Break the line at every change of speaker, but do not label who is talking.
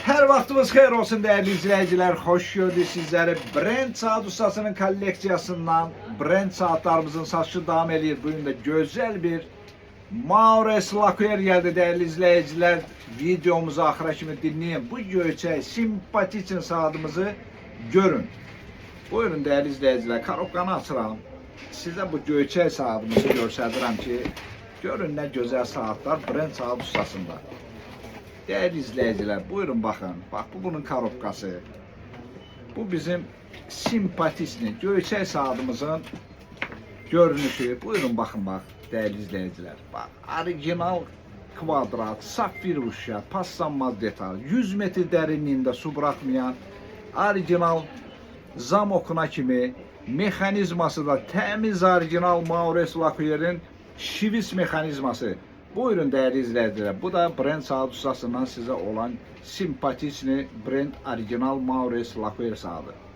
Her vaktimiz hayır olsun değerli izleyiciler. Hoş gördük sizleri. Brent Saat Ustası'nın kolleksiyasından Brent saatlerimizin saçı devam ediyor. Bugün de güzel bir Maures Lakuer geldi değerli izleyiciler. Videomuzu ahıra kimi dinleyin. Bu göçe simpati için saatimizi görün. Buyurun değerli izleyiciler. Karokkanı açıram. Size bu göçe saatimizi gösterdirəm ki, görün ne güzel saatler Brent Saat Ustası'nda. Değerli izleyiciler, buyurun bakın. Bak bu bunun karobkası. Bu bizim simpatisini, göçek saatımızın görünüşü. Buyurun bakın bak değerli izleyiciler. Bak orijinal kvadrat, safir uşya, paslanmaz detal, 100 metre derinliğinde su bırakmayan orijinal zam okuna kimi mekanizması da temiz orijinal Maures Lakuer'in şivis mekanizması. Buyurun değerli izleyiciler. Bu da Brent Saat Ustası'ndan size olan simpatisini Brent Original Maures Lakuer saati.